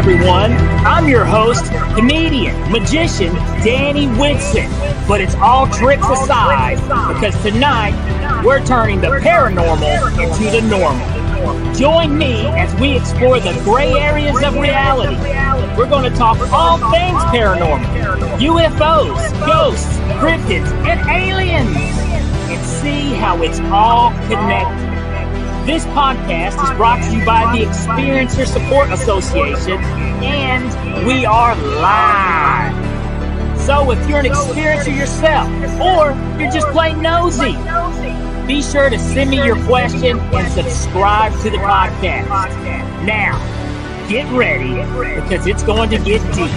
everyone. I'm your host, comedian, magician, Danny Whitson. But it's all tricks aside, because tonight we're turning the paranormal into the normal. Join me as we explore the gray areas of reality. We're going to talk all things paranormal, UFOs, ghosts, cryptids, and aliens, and see how it's all connected. This podcast is brought to you by the Experiencer Support Association, and we are live. So if you're an experiencer yourself, or you're just plain nosy, be sure to send me your question and subscribe to the podcast. Now, get ready, because it's going to get deep.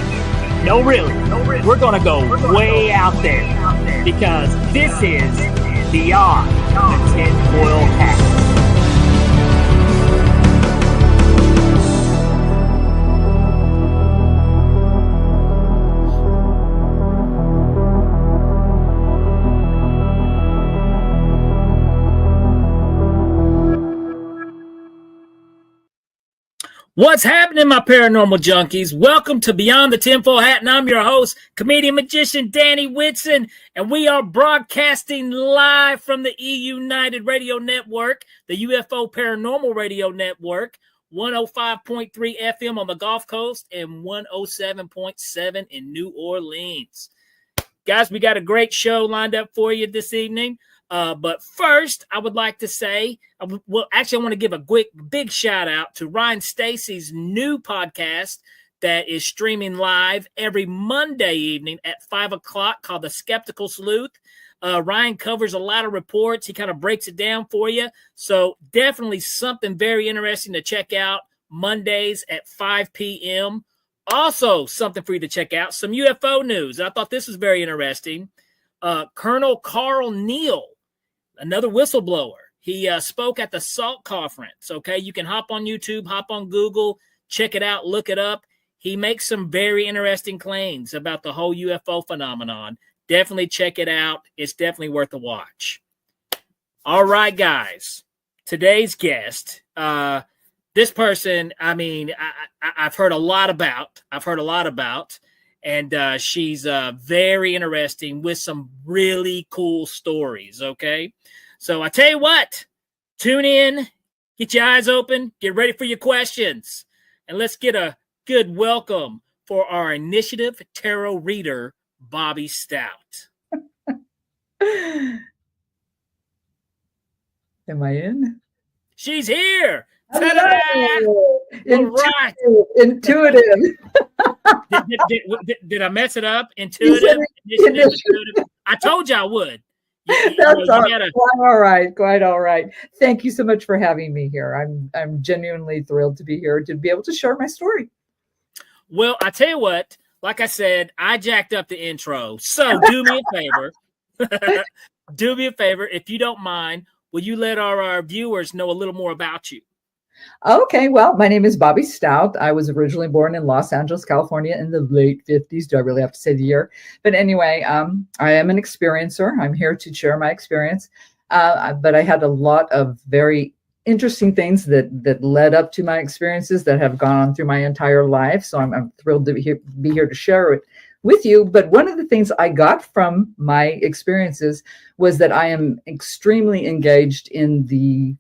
No, really, we're going to go way out there, because this is Beyond the TinFoil Hat. What's happening, my paranormal junkies? Welcome to Beyond the TinFoil Hat, and I'm your host, comedian magician Danny Whitson, and we are broadcasting live from the United Radio Network, the UFO Paranormal Radio Network, 105.3 FM on the Gulf Coast and 107.7 in New Orleans. Guys, we got a great show lined up for you this evening. But first, I would like to say, I want to give a big shout out to Ryan Stacy's new podcast that is streaming live every Monday evening at 5 o'clock called The Skeptical Sleuth. Ryan covers a lot of reports. He kind of breaks it down for you. So definitely something very interesting to check out Mondays at 5 p.m. Also, something for you to check out, some UFO news. I thought this was very interesting. Colonel Carl Neal, another whistleblower. He spoke at the SALT conference. Okay, you can hop on YouTube, hop on Google, check it out, look it up. He makes some very interesting claims about the whole UFO phenomenon. Definitely check it out. It's definitely worth a watch. All right, guys. Today's guest, this person, I've heard a lot about. And she's very interesting with some really cool stories, okay? So I tell you what, tune in, get your eyes open, get ready for your questions, and let's get a good welcome for our initiative tarot reader, Bobbi Stout. Am I in? She's here. Hello. Right. Intuitive. Did I mess it up? Intuitive. I told you I would. That's quite all right. Thank you so much for having me here. I'm genuinely thrilled to be here to be able to share my story. Well, I tell you what, like I said, I jacked up the intro. So do me a favor. Do me a favor, if you don't mind, will you let our viewers know a little more about you? Okay, well, my name is Bobbi Stout. I was originally born in Los Angeles, California in the late 50s. Do I really have to say the year? But anyway, I am an experiencer. I'm here to share my experience. But I had a lot of very interesting things that led up to my experiences that have gone on through my entire life. So I'm thrilled to be here to share it with you. But one of the things I got from my experiences was that I am extremely engaged in the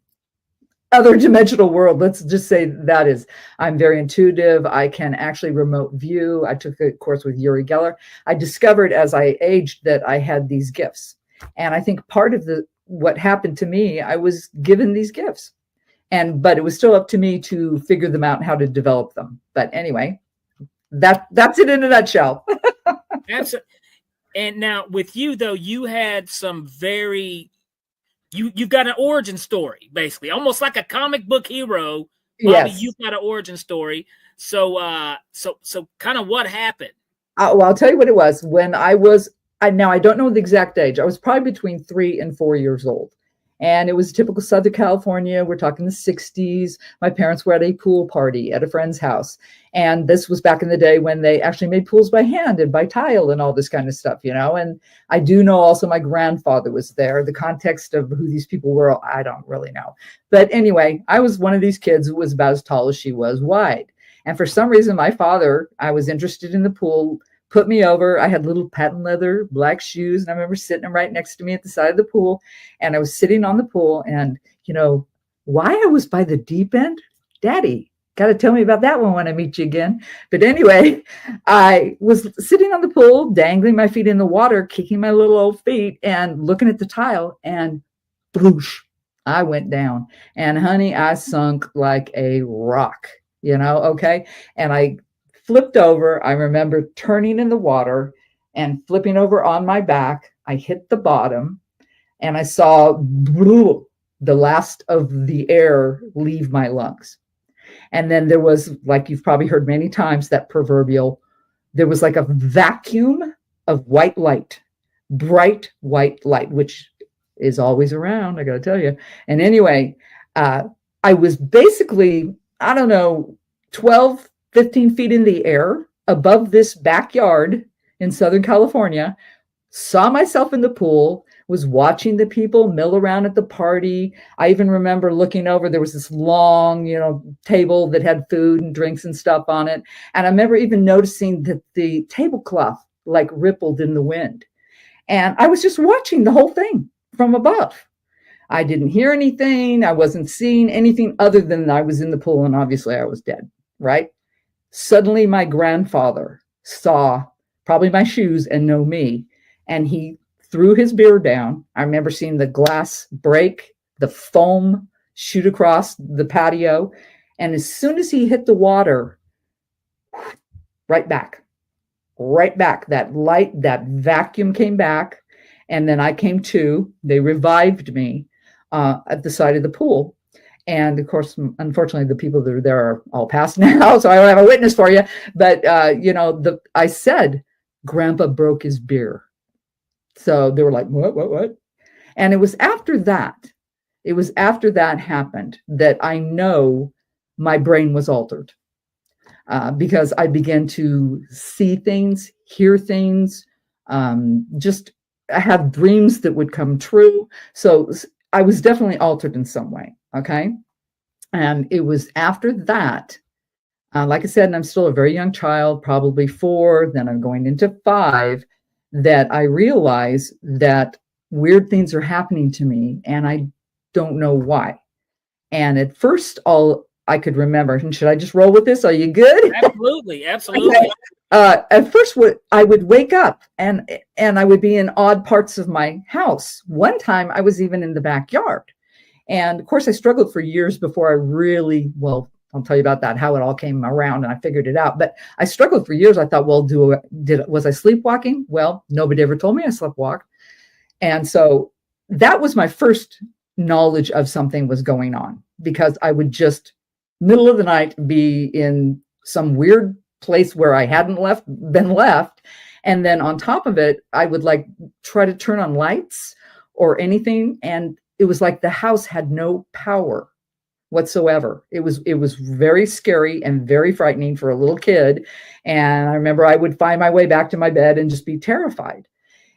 other dimensional world. Let's just say that is, I'm very intuitive. I can actually remote view. I took a course with Uri Geller. I discovered as I aged that I had these gifts. And I think part of what happened to me, I was given these gifts. But it was still up to me to figure them out and how to develop them. But anyway, that's it in a nutshell. And now with you, though, you had some very... You've got an origin story, basically, almost like a comic book hero. Bobbi, yes, you've got an origin story. So kind of what happened? Well, I'll tell you what it was. When I don't know the exact age. I was probably between 3 and 4 years old. And it was typical Southern California. We're talking the 60s. My parents were at a pool party at a friend's house. And this was back in the day when they actually made pools by hand and by tile and all this kind of stuff, you know. And I do know also my grandfather was there. The context of who these people were, I don't really know. But anyway, I was one of these kids who was about as tall as she was wide. And for some reason, my father, I was interested in the pool, put me over. I had little patent leather, black shoes. And I remember sitting him right next to me at the side of the pool. And I was sitting on the pool. And, why I was by the deep end, Daddy, got to tell me about that one when I meet you again. But anyway, I was sitting on the pool, dangling my feet in the water, kicking my little old feet and looking at the tile, and bloosh, I went down. And honey, I sunk like a rock, okay? And I flipped over. I remember turning in the water and flipping over on my back. I hit the bottom and I saw the last of the air leave my lungs. And then there was, like you've probably heard many times, that proverbial, there was like a vacuum of white light, bright white light, which is always around, I got to tell you. And anyway, I was basically, 12, 15 feet in the air above this backyard in Southern California, saw myself in the pool, was watching the people mill around at the party. I even remember looking over, there was this long, table that had food and drinks and stuff on it. And I remember even noticing that the tablecloth like rippled in the wind. And I was just watching the whole thing from above. I didn't hear anything. I wasn't seeing anything other than I was in the pool and obviously I was dead, right? Suddenly my grandfather saw probably my shoes and no me. And he threw his beer down. I remember seeing the glass break, the foam shoot across the patio. And as soon as he hit the water, right back, that light, that vacuum came back. And then I came to, they revived me at the side of the pool. And of course, unfortunately, the people that are there are all passed now, so I don't have a witness for you. But, I said, Grandpa broke his beer. So they were like, what? And it was after that happened that I know my brain was altered because I began to see things, hear things, just have dreams that would come true. So I was definitely altered in some way. Okay. And it was after that, like I said, and I'm still a very young child, probably 4, then I'm going into 5, that I realize that weird things are happening to me and I don't know why. And at first, all I could remember, and should I just roll with this? Are you good? Absolutely. Okay. At first, I would wake up and I would be in odd parts of my house. One time I was even in the backyard. And of course, I struggled for years before I really, I'll tell you about that, how it all came around and I figured it out. But I struggled for years. I thought, was I sleepwalking? Well, nobody ever told me I sleepwalked. And so that was my first knowledge of something was going on, because I would just middle of the night be in some weird place where I hadn't been left. And then on top of it, I would try to turn on lights or anything. And it was like the house had no power whatsoever. It was very scary and very frightening for a little kid. And I remember I would find my way back to my bed and just be terrified.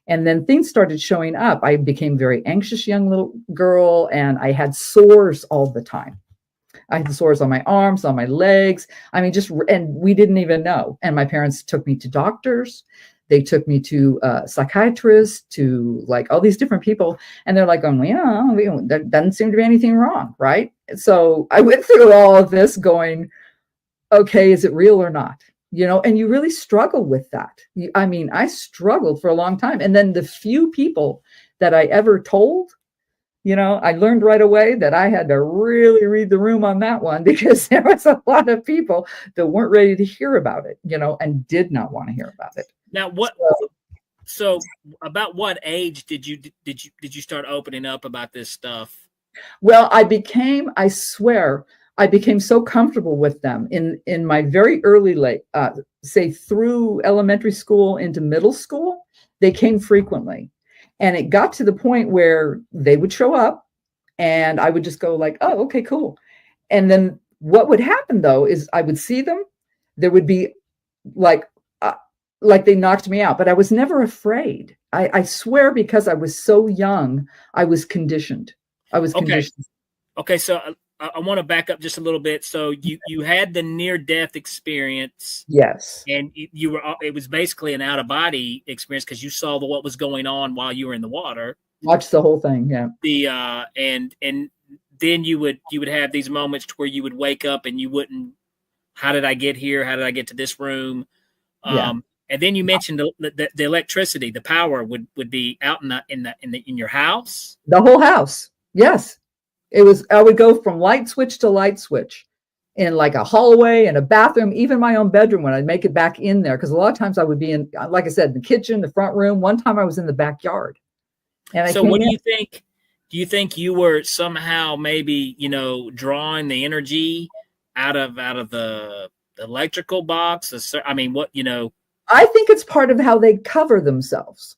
And then things started showing up. I became a very anxious young little girl, and I had sores all the time. I had sores on my arms, on my legs. I mean, and we didn't even know. And my parents took me to doctors. They took me to psychiatrists, to all these different people. And they're like, there doesn't seem to be anything wrong, right? So I went through all of this going, okay, is it real or not? And you really struggle with that. I struggled for a long time. And then the few people that I ever told, I learned right away that I had to really read the room on that one, because there was a lot of people that weren't ready to hear about it, and did not want to hear about it. Now, so about what age did you start opening up about this stuff? Well, I became so comfortable with them in my very early say through elementary school into middle school. They came frequently, and it got to the point where they would show up and I would just go oh, okay, cool. And then what would happen though is I would see them. There would be like they knocked me out, but I was never afraid. I swear, because I was so young, I was conditioned. Okay, so I want to back up just a little bit. So you had the near death experience. Yes. And you were, it was basically an out of body experience because you saw what was going on while you were in the water. Watch the whole thing. Yeah. And then you would have these moments where you would wake up and you wouldn't, how did I get here? How did I get to this room? Yeah. And then you mentioned the electricity, the power would be out in your house. The whole house. Yes. It was, I would go from light switch to light switch in like a hallway and a bathroom, even my own bedroom when I'd make it back in there. Because a lot of times I would be in, like I said, the kitchen, the front room. One time I was in the backyard. And so what do you think? Do you think you were somehow maybe, drawing the energy out of the electrical box? I mean, I think it's part of how they cover themselves.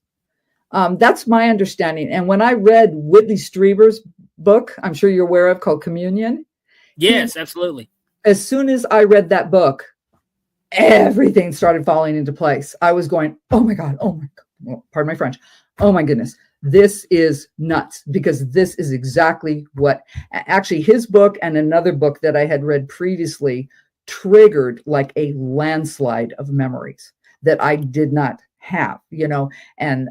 That's my understanding. And when I read Whitley Strieber's book, I'm sure you're aware of, called Communion. Yes, absolutely. As soon as I read that book, everything started falling into place. I was going, oh my God, pardon my French. Oh my goodness, this is nuts, because this is exactly what actually his book and another book that I had read previously triggered like a landslide of memories that I did not have, and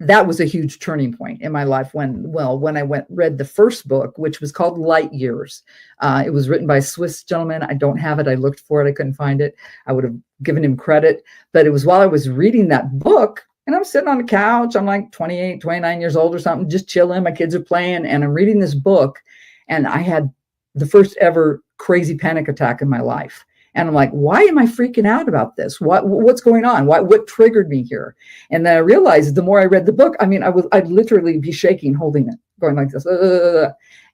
that was a huge turning point in my life when I read the first book, which was called Light Years. It was written by a Swiss gentleman. I don't have it. I looked for it. I couldn't find it. I would have given him credit, but it was while I was reading that book and I'm sitting on the couch. I'm like 28, 29 years old or something, just chilling. My kids are playing and I'm reading this book, and I had the first ever crazy panic attack in my life. And I'm like, why am I freaking out about this? What's going on? What triggered me here? And then I realized the more I read the book, I mean, I'd literally be shaking, holding it, going like this.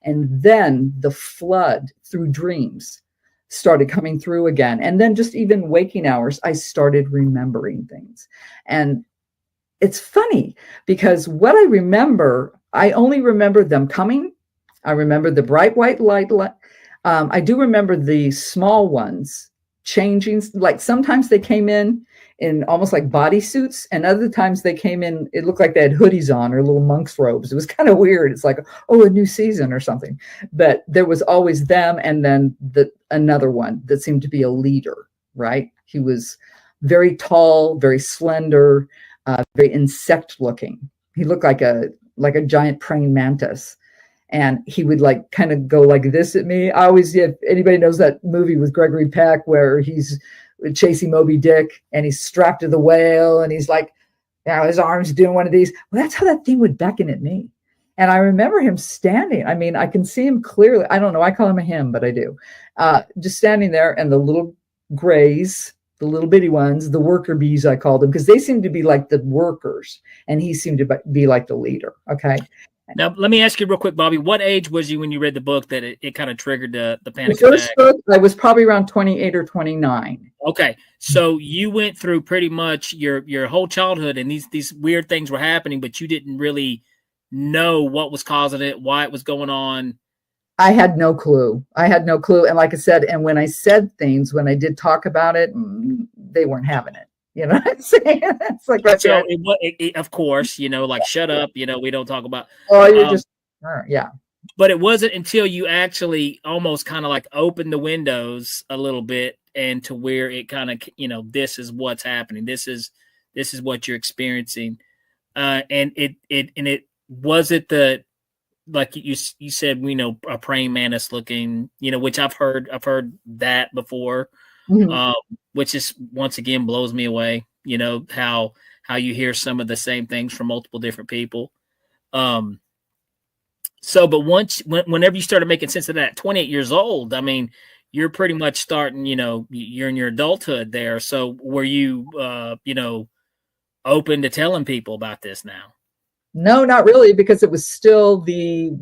And then the flood through dreams started coming through again. And then just even waking hours, I started remembering things. And it's funny because what I remember, I only remember them coming. I remember the bright white light. I do remember the small ones changing. Like sometimes they came in almost like bodysuits, and other times they came in, it looked like they had hoodies on or little monk's robes. It was kind of weird. It's like, oh, a new season or something. But there was always them, and then another one that seemed to be a leader, right? He was very tall, very slender, very insect looking. He looked like a giant praying mantis. And he would like kind of go like this at me. I always, if anybody knows that movie with Gregory Peck where he's chasing Moby Dick and he's strapped to the whale and he's like, his arms doing one of these. Well, that's how that thing would beckon at me. And I remember him standing. I mean, I can see him clearly. I don't know. I call him a him, but I do. Just standing there, and the little grays, the little bitty ones, the worker bees, I called them, because they seemed to be like the workers and he seemed to be like the leader. Okay. Now, let me ask you real quick, Bobbi, what age was you when you read the book that it kind of triggered the panic attack? The first book, I was probably around 28 or 29. Okay. So you went through pretty much your whole childhood and these weird things were happening, but you didn't really know what was causing it, why it was going on. I had no clue. And like I said, and when I said things, when I did talk about it, they weren't having it. You know what I'm saying? It's like, right. So of course, like, shut up, we don't talk about. Oh, you're just, yeah. But it wasn't until you actually almost kind of like opened the windows a little bit and to where it kind of, this is what's happening. This is what you're experiencing. And it was it the, like you said, a praying mantis looking, which I've heard that before. Mm-hmm. Which is once again blows me away, how you hear some of the same things from multiple different people. But whenever you started making sense of that, 28 years old, I mean, you're pretty much starting, you're in your adulthood there. So were you, open to telling people about this now? No, not really, because it was still the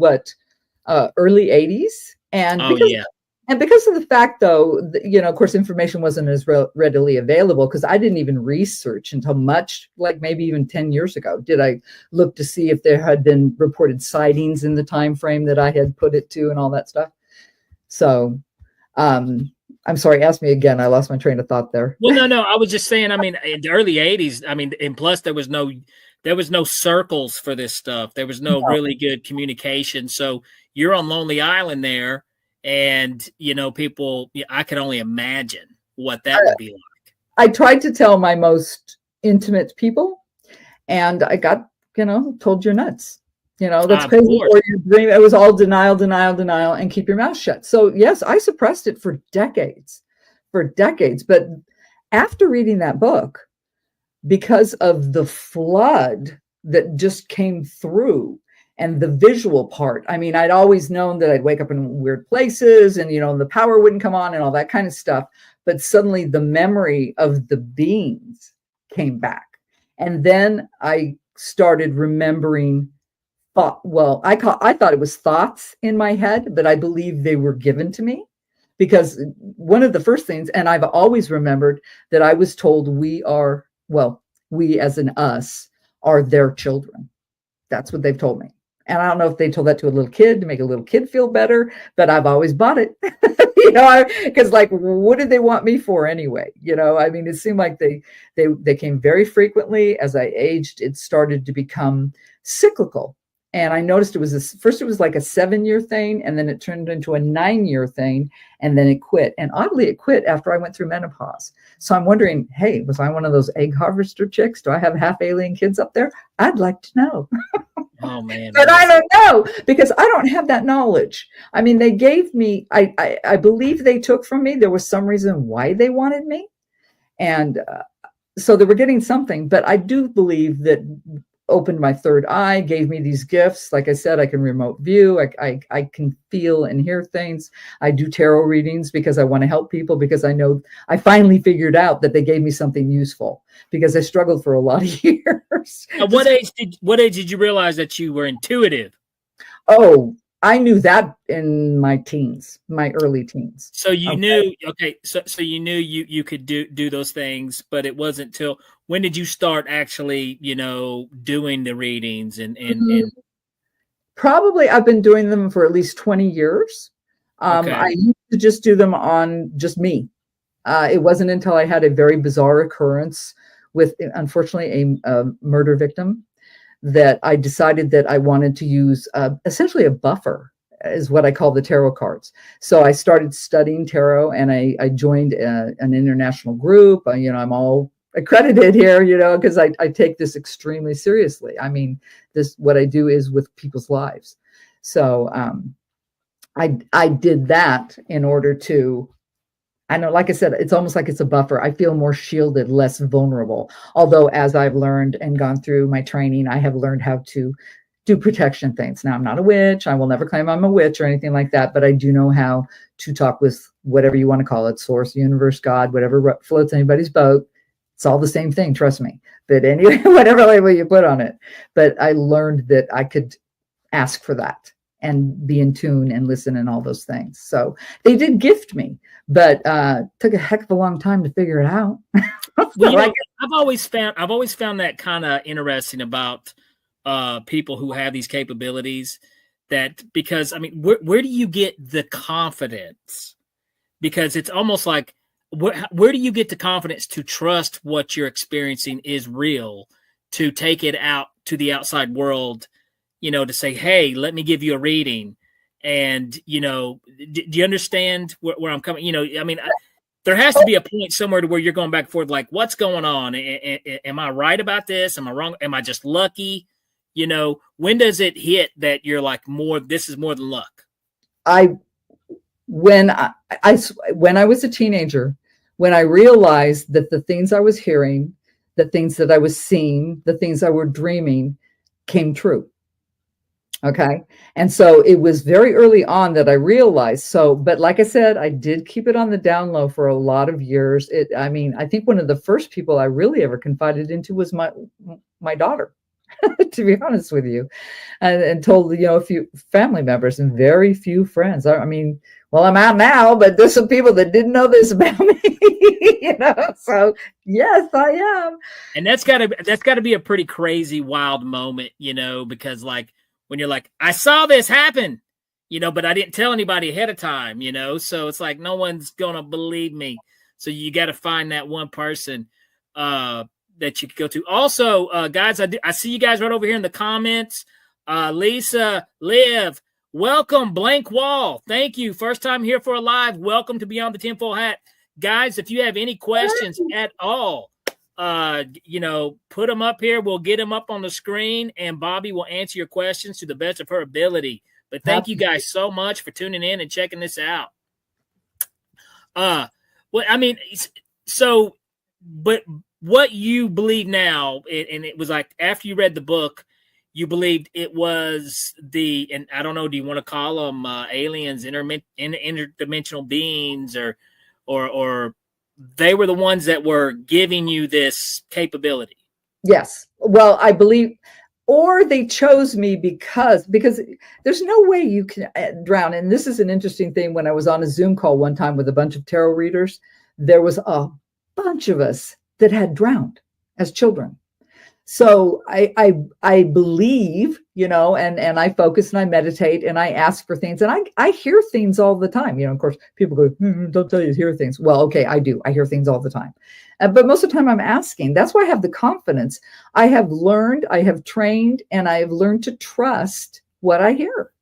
early 80s. And And because of the fact, though, of course, information wasn't as readily available, because I didn't even research until much, like maybe even 10 years ago, did I look to see if there had been reported sightings in the time frame that I had put it to and all that stuff. So I'm sorry, ask me again. I lost my train of thought there. Well, no, I was just saying, I mean, in the early 80s, I mean, and plus there was no circles for this stuff. There was no really good communication. So you're on Lonely Island there. And, people, I could only imagine what that would be like. I tried to tell my most intimate people, and I got, told you're nuts. That's crazy. Or you dream. It was all denial, and keep your mouth shut. So yes, I suppressed it for decades. But after reading that book, because of the flood that just came through and the visual part, I mean, I'd always known that I'd wake up in weird places and, the power wouldn't come on and all that kind of stuff. But suddenly the memory of the beings came back. And then I started remembering thought. Well, I thought it was thoughts in my head, but I believe they were given to me, because one of the first things, and I've always remembered that I was told we as in us are their children. That's what they've told me. And I don't know if they told that to a little kid to make a little kid feel better, but I've always bought it, because like, what did they want me for anyway? I mean, it seemed like they came very frequently. As I aged, it started to become cyclical. And I noticed it was like a 7-year thing, and then it turned into a 9-year thing, and then it quit. And oddly, it quit after I went through menopause. So I'm wondering, hey, was I one of those egg harvester chicks? Do I have half alien kids up there? I'd like to know. Oh man. But I don't know, because I don't have that knowledge. I mean, they gave me, I believe they took from me. There was some reason why they wanted me. And so they were getting something, but I do believe that opened my third eye, gave me these gifts. Like I said, I can remote view. I can feel and hear things. I do tarot readings because I want to help people, because I know I finally figured out that they gave me something useful, because I struggled for a lot of years. At what age did you realize that you were intuitive? Oh, I knew that in my early teens. So you knew, okay. So you knew you could do those things, but it wasn't till when did you start actually, doing the readings and probably I've been doing them for at least 20 years. Okay. I used to just do them on just me. It wasn't until I had a very bizarre occurrence with, unfortunately, a murder victim, that I decided that I wanted to use essentially a buffer, is what I call the tarot cards. So I started studying tarot, and I joined an international group. I'm all accredited here, because I take this extremely seriously. I mean, what I do is with people's lives. So I did that in order to, I know, like I said, it's almost like it's a buffer. I feel more shielded, less vulnerable. Although, as I've learned and gone through my training, I have learned how to do protection things. Now, I'm not a witch. I will never claim I'm a witch or anything like that, but I do know how to talk with whatever you want to call it, source, universe, God, whatever floats anybody's boat. It's all the same thing, trust me. But anyway, whatever label you put on it. But I learned that I could ask for that and be in tune and listen and all those things. So they did gift me, but took a heck of a long time to figure it out. Well, I've always found that kind of interesting about people who have these capabilities, that because, I mean, where do you get the confidence? Because it's almost like, where do you get the confidence to trust what you're experiencing is real, to take it out to the outside world, to say, hey, let me give you a reading. And, do you understand where I'm coming? I mean, there has to be a point somewhere to where you're going back and forth, like, what's going on? Am I right about this? Am I wrong? Am I just lucky? When does it hit that you're like, this is more than luck? When I was a teenager, when I realized that the things I was hearing, the things that I was seeing, the things I were dreaming came true. Okay. And so it was very early on that I realized. But like I said, I did keep it on the down low for a lot of years. I think one of the first people I really ever confided into was my daughter, to be honest with you, and told, a few family members and very few friends. I mean, well, I'm out now, but there's some people that didn't know this about me, so yes, I am. And that's gotta be a pretty crazy, wild moment, because like, when you're like, I saw this happen, but I didn't tell anybody ahead of time, so it's like, no one's going to believe me. So you got to find that one person that you could go to. Also, guys, I see you guys right over here in the comments. Lisa, Liv, Welcome, Blank Wall. Thank you. First time here for a live. Welcome to Beyond the Tinfoil Hat. Guys, if you have any questions at all, put them up here. We'll get them up on the screen, and Bobbi will answer your questions to the best of her ability. But thank you guys so much for tuning in and checking this out. But what you believe now, and it was like after you read the book, you believed it was and I don't know, do you want to call them aliens, interdimensional beings, or they were the ones that were giving you this capability? Yes. Well, I believe, or they chose me because there's no way you can drown. And this is an interesting thing. When I was on a Zoom call one time with a bunch of tarot readers, there was a bunch of us that had drowned as children. So I believe, and I focus and I meditate and I ask for things, and I hear things all the time. Of course, people go, don't tell you to hear things. Well, okay, I do. I hear things all the time. But most of the time I'm asking. That's why I have the confidence. I have learned, I have trained, and I have learned to trust what I hear.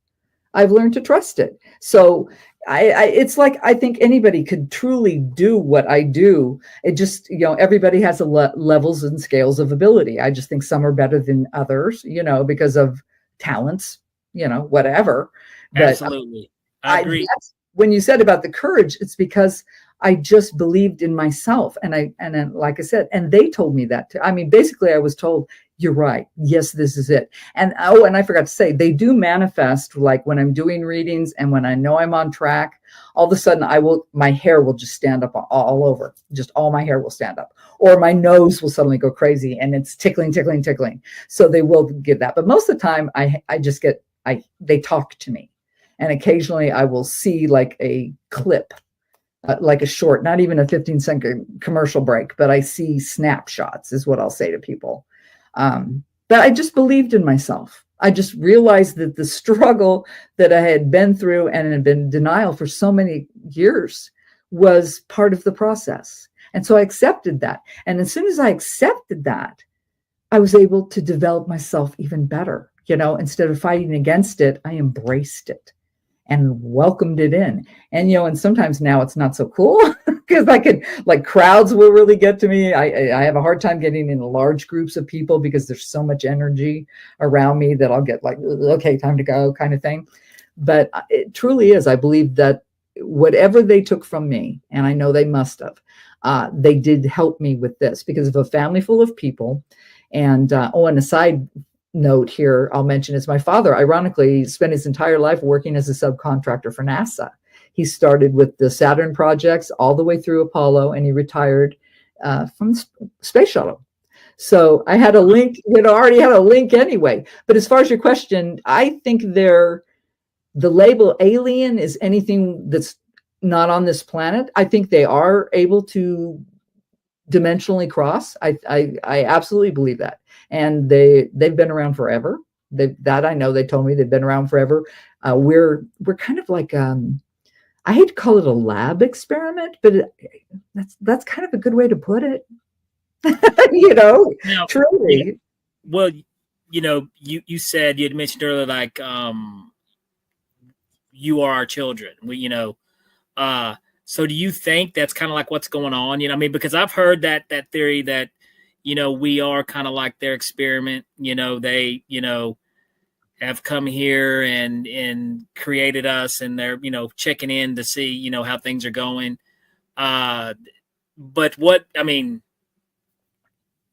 I've learned to trust it. So it's like, I think anybody could truly do what I do. It just, everybody has levels and scales of ability. I just think some are better than others, because of talents, whatever. But absolutely. I agree. When you said about the courage, it's because I just believed in myself. And then, like I said, and they told me that too. I mean, basically I was told, you're right. Yes, this is it. And and I forgot to say, they do manifest, like when I'm doing readings and when I know I'm on track, all of a sudden my hair will just stand up all over. Just all my hair will stand up, or my nose will suddenly go crazy and it's tickling. So they will give that. But most of the time I just get, they talk to me, and occasionally I will see like a clip, like a short, not even a 15-second commercial break, but I see snapshots is what I'll say to people. But I just believed in myself. I just realized that the struggle that I had been through and had been in denial for so many years was part of the process. And so I accepted that. And as soon as I accepted that, I was able to develop myself even better. Instead of fighting against it, I embraced it and welcomed it in. And, and sometimes now it's not so cool because I could, like, crowds will really get to me. I have a hard time getting in large groups of people because there's so much energy around me that I'll get like, okay, time to go kind of thing. But it truly is. I believe that whatever they took from me, and I know they must have, they did help me with this because of a family full of people. And, and a side note here I'll mention is my father, ironically, spent his entire life working as a subcontractor for NASA. He started with the Saturn projects all the way through Apollo, and he retired from space shuttle. So I had a link, already had a link anyway. But as far as your question, I think the label alien is anything that's not on this planet. I think they are able to dimensionally cross. I absolutely believe that. And they've been around forever. That I know. They told me they've been around forever. We're kind of like, I hate to call it a lab experiment, but that's kind of a good way to put it. Now, truly. Well, you said, you had mentioned earlier, like, you are our children. So do you think that's kind of like what's going on? Because I've heard that theory that, we are kind of like their experiment. They, have come here and created us, and they're, checking in to see, how things are going. But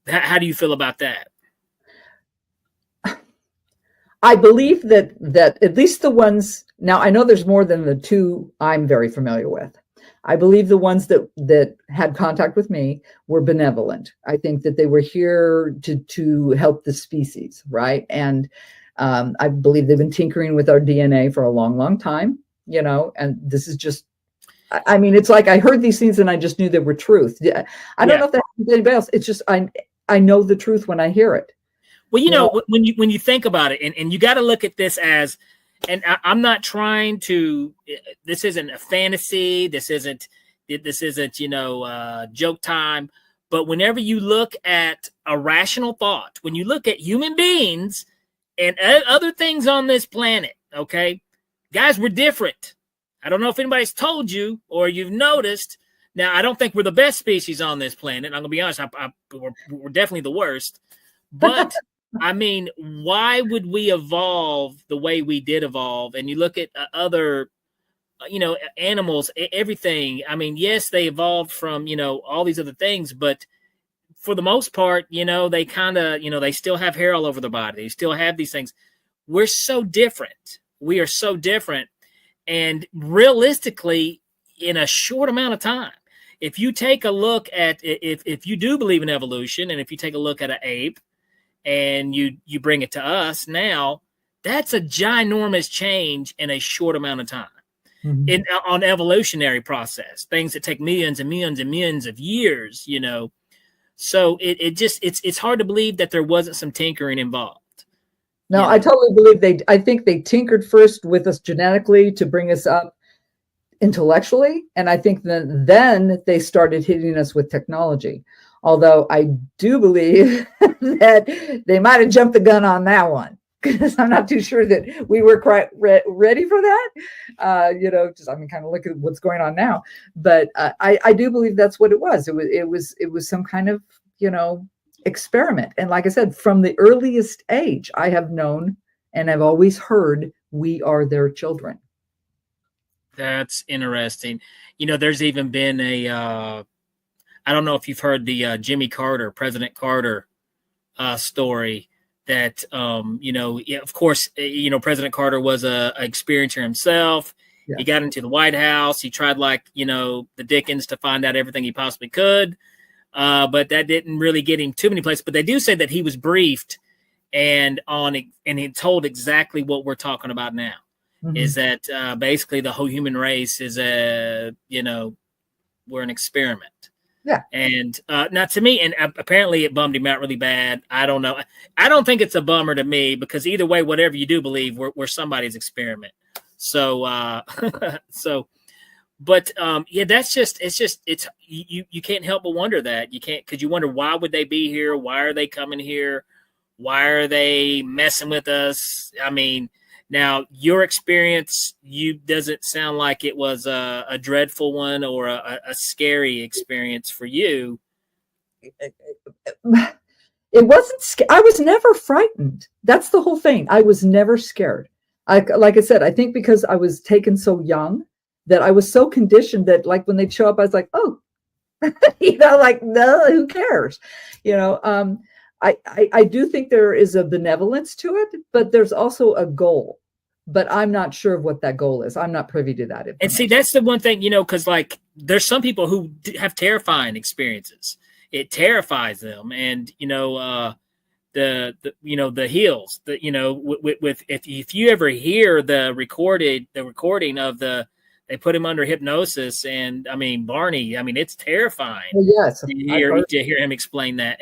how do you feel about that? I believe that at least the ones, now I know there's more than the two I'm very familiar with. I believe the ones that had contact with me were benevolent. I think that they were here to help the species, right? And I believe they've been tinkering with our DNA for a long, long time, and this is just, it's like I heard these things and I just knew they were truth. I don't know if that happens to anybody else. It's just, I know the truth when I hear it. Well, when you think about it, and you got to look at this as, and I'm not trying to, this isn't a fantasy. This isn't joke time. But whenever you look at a rational thought, when you look at human beings and other things on this planet, okay, guys, we're different. I don't know if anybody's told you or you've noticed. Now, I don't think we're the best species on this planet. I'm going to be honest. We're definitely the worst. But, I mean, why would we evolve the way we did evolve? And you look at other, animals, everything. I mean, yes, they evolved from, all these other things. But for the most part, they kind of, they still have hair all over their body. They still have these things. We're so different. We are so different. And realistically, in a short amount of time, if you take a look at, if you do believe in evolution, and if you take a look at an ape and you bring it to us now, that's a ginormous change in a short amount of time. Mm-hmm. On evolutionary process, things that take millions and millions and millions of years, So it's hard to believe that there wasn't some tinkering involved. No, I totally believe I think they tinkered first with us genetically to bring us up intellectually. And I think then they started hitting us with technology. Although I do believe that they might have jumped the gun on that one, because I'm not too sure that we were quite ready for that. Kind of look at what's going on now. But I do believe that's what it was. It was some kind of, experiment. And like I said, from the earliest age, I have known and I've always heard we are their children. That's interesting. There's even been I don't know if you've heard the Jimmy Carter, President Carter story that, of course, President Carter was a experiencer himself. Yeah. He got into the White House. He tried the Dickens to find out everything he possibly could. But that didn't really get him too many places. But they do say that he was briefed and he told exactly what we're talking about now. Mm-hmm. Is that basically the whole human race is we're an experiment. Yeah. And now to me, and apparently it bummed him out really bad. I don't know. I don't think it's a bummer to me, because either way, whatever you do believe, we're somebody's experiment. So, But you can't help but wonder that. You can't, because you wonder, why would they be here? Why are they coming here? Why are they messing with us? I mean, now your experience, doesn't sound like it was a dreadful one or a scary experience for you. It wasn't. I was never frightened. That's the whole thing. I was never scared. Like I said, I think because I was taken so young, that I was so conditioned that, like, when they'd show up, I was like, oh, no, who cares? I do think there is a benevolence to it, but there's also a goal. But I'm not sure of what that goal is. I'm not privy to that. And see, that's the one thing, because there's some people who have terrifying experiences. It terrifies them, and the hills. If you ever hear the recording of they put him under hypnosis, and Barney, it's terrifying. Well, yes, to hear him explain that.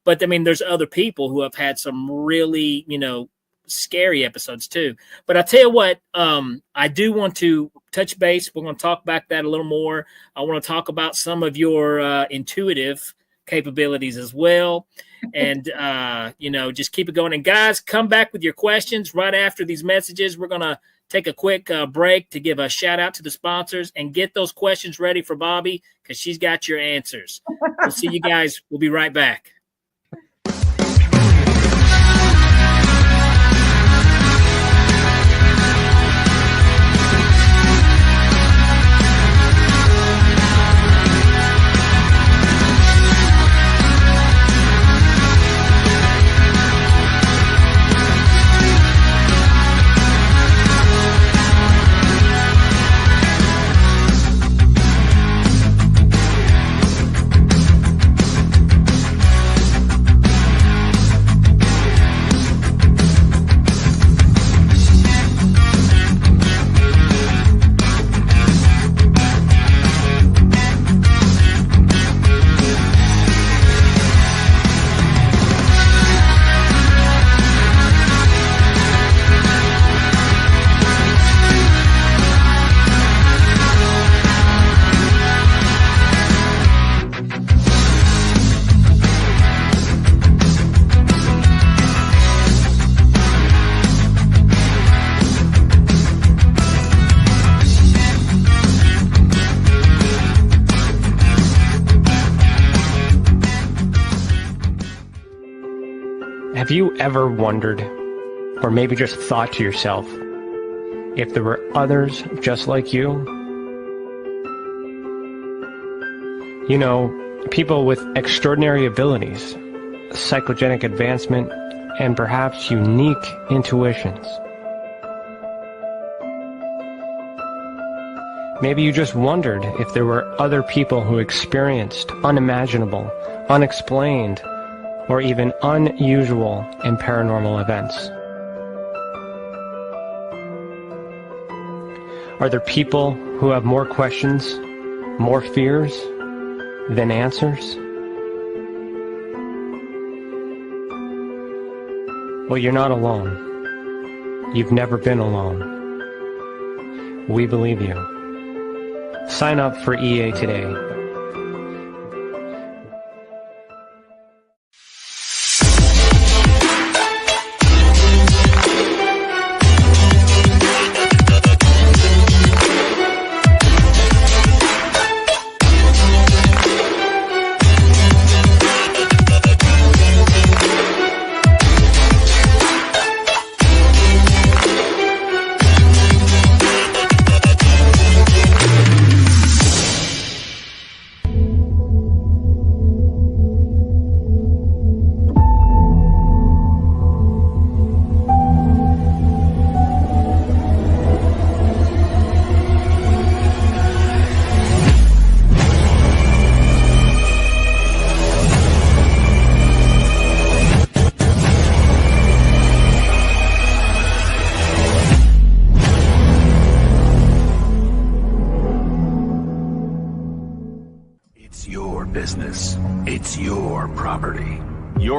But there's other people who have had some really, scary episodes too. But I'll tell you what, I do want to touch base. We're going to talk back that a little more. I want to talk about some of your intuitive capabilities as well. And, just keep it going. And guys, come back with your questions right after these messages. We're going to take a quick break to give a shout out to the sponsors and get those questions ready for Bobbi, because she's got your answers. We'll see you guys. We'll be right back. Have you ever wondered, or maybe just thought to yourself, if there were others just like you? You know, people with extraordinary abilities, psychogenic advancement, and perhaps unique intuitions. Maybe you just wondered if there were other people who experienced unimaginable, unexplained, or even unusual and paranormal events. Are there people who have more questions, more fears than answers? Well, you're not alone. You've never been alone. We believe you. Sign up for EA today.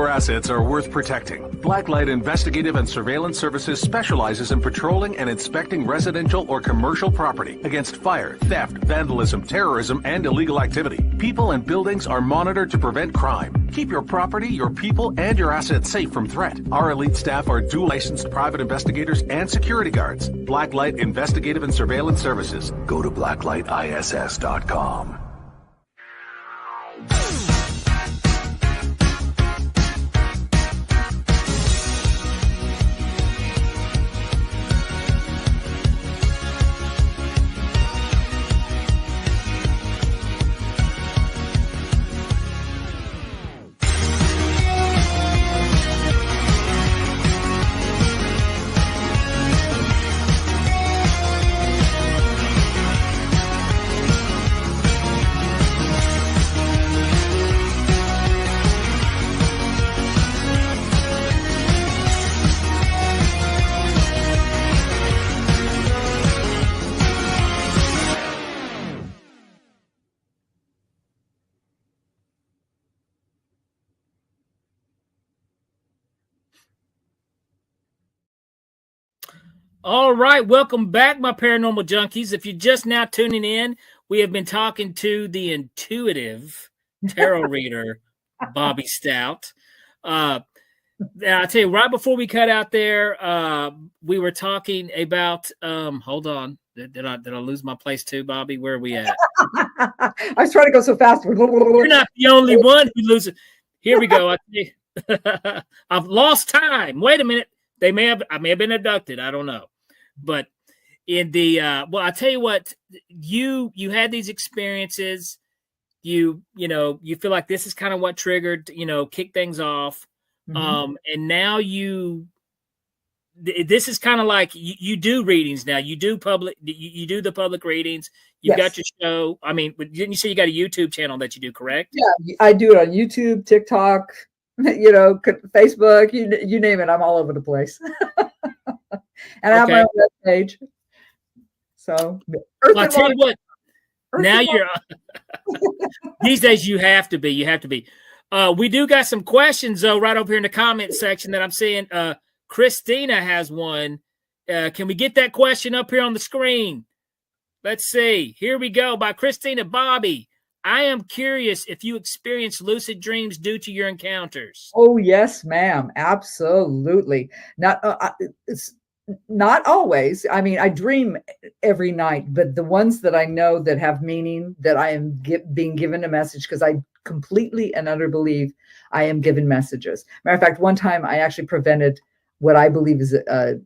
Assets are worth protecting. Blacklight Investigative and Surveillance Services specializes in patrolling and inspecting residential or commercial property against fire, theft, vandalism, terrorism, and illegal activity. People and buildings are monitored to prevent crime. Keep your property, your people, and your assets safe from threat. Our elite staff are dual licensed private investigators and security guards. Blacklight Investigative and Surveillance Services. Go to blacklightiss.com. All right, welcome back, my paranormal junkies. If you're just now tuning in, we have been talking to the intuitive tarot reader, Bobbi Stout. I'll tell you, right before we cut out there, we were talking about, hold on, did I lose my place too, Bobbi? Where are we at? I was trying to go so fast. You're not the only one who loses. Here we go. I've lost time. Wait a minute. I may have been abducted. I don't know. But in the well, I tell you what, you had these experiences. You feel like this is kind of what triggered, kick things off. Mm-hmm. And now this is kind of like you do readings now. You do you do the public readings. You've got your show. I mean, didn't you say you got a YouTube channel that you do, correct? Yeah, I do it on YouTube, TikTok, Facebook, you name it. I'm all over the place. And I have my own web page. So I tell you what, now you're these days you have to be. We do got some questions though, right over here in the comment section that I'm seeing. Christina has one. Can we get that question up here on the screen? Let's see. Here we go, by Christina. Bobbi, I am curious if you experience lucid dreams due to your encounters. Oh, yes, ma'am. Absolutely. Not always. I mean, I dream every night, but the ones that I know that have meaning, that I am being given a message, because I completely and utterly believe I am given messages. Matter of fact, one time I actually prevented what I believe is a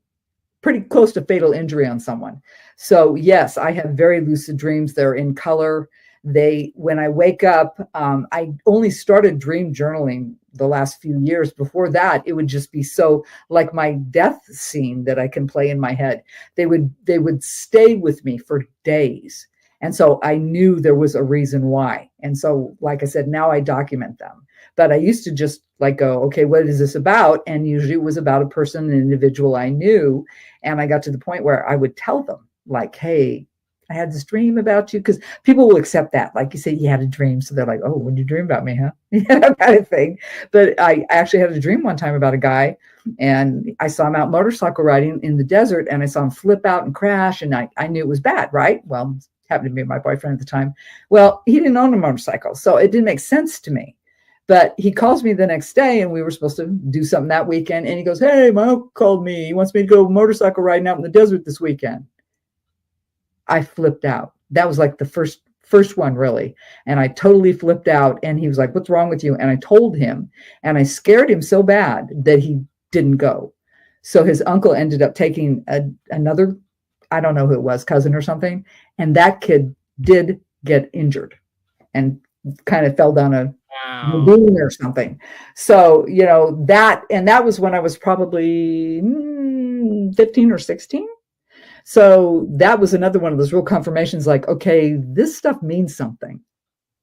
pretty close to fatal injury on someone. So yes, I have very lucid dreams. They're in color. When I wake up, I only started dream journaling the last few years. Before that, it would just be so like my death scene that I can play in my head. They would stay with me for days. And so I knew there was a reason why. And so, like I said, now I document them. But I used to just like go, okay, what is this about? And usually it was about a person, an individual I knew. And I got to the point where I would tell them like, hey, I had this dream about you, because people will accept that. Like you say, you had a dream. So they're like, oh, when did you dream about me, huh? That kind of thing. But I actually had a dream one time about a guy, and I saw him out motorcycle riding in the desert, and I saw him flip out and crash. And I knew it was bad, right? Well, it happened to be my boyfriend at the time. Well, he didn't own a motorcycle, so it didn't make sense to me. But he calls me the next day, and we were supposed to do something that weekend. And he goes, hey, my uncle called me. He wants me to go motorcycle riding out in the desert this weekend. I flipped out. That was like the first one, really. And I totally flipped out. And he was like, what's wrong with you? And I told him, and I scared him so bad that he didn't go. So his uncle ended up taking another, I don't know who it was, cousin or something. And that kid did get injured and kind of fell down a ravine or something. So, that was when I was probably 15 or 16. So that was another one of those real confirmations, like, okay, this stuff means something.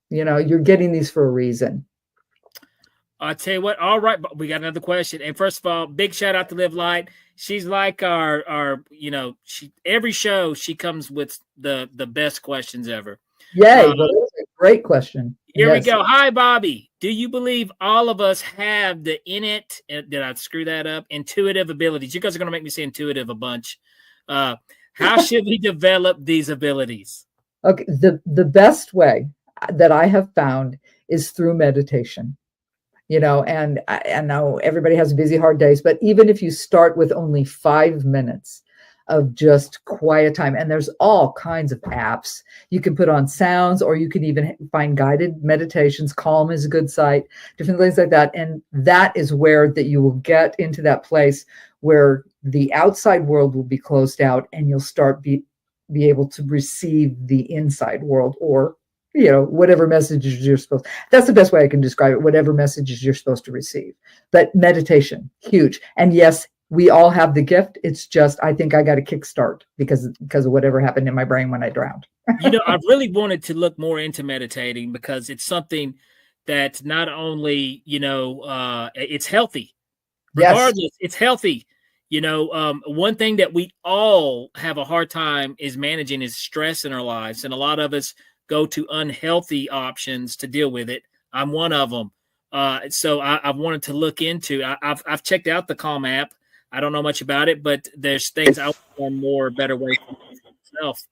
You're getting these for a reason. I'll tell you what. All right, but we got another question. And first of all, big shout out to Live Light. She's like our every show she comes with the best questions ever. Yay, well, that's a great question. Here we go. Hi, Bobbi. Do you believe all of us have the innate, did I screw that up? Intuitive abilities. You guys are going to make me say intuitive a bunch. How should we develop these abilities? Okay, the best way that I have found is through meditation. And I know everybody has busy, hard days, but even if you start with only 5 minutes of just quiet time, and there's all kinds of apps you can put on sounds, or you can even find guided meditations. Calm is a good site, different things like that. And that is where that you will get into that place where the outside world will be closed out, and you'll start be able to receive the inside world, or whatever messages you're supposed. That's the best way I can describe it. Whatever messages you're supposed to receive. But meditation, huge. And yes, we all have the gift. It's just, I think I got a kickstart because of whatever happened in my brain when I drowned. I really wanted to look more into meditating, because it's something that not only, it's healthy. Regardless, yes. It's healthy. One thing that we all have a hard time is managing is stress in our lives. And a lot of us go to unhealthy options to deal with it. I'm one of them. So I've wanted to look into, I've checked out the Calm app. I don't know much about it, but there's things I want more, better way for myself.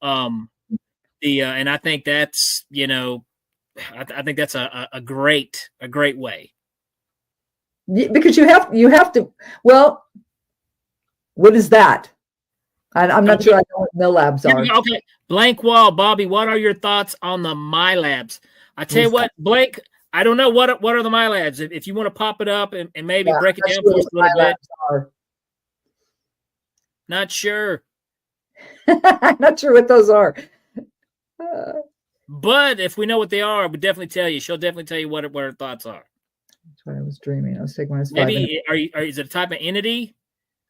And I think that's, I think that's a great way. Because you have to, well, what is that? I'm not sure I know what MILABs are. Okay. Blank wall, Bobbi, what are your thoughts on the MILABs? I tell you what, Blake, I don't know what are the MILABs. If you want to pop it up and maybe break it down for us a little bit. Not sure. I'm not sure what those are. But if we know what they are, we'll definitely tell you. She'll definitely tell you what her thoughts are. That's what I was dreaming. I was taking my maybe is it a type of entity?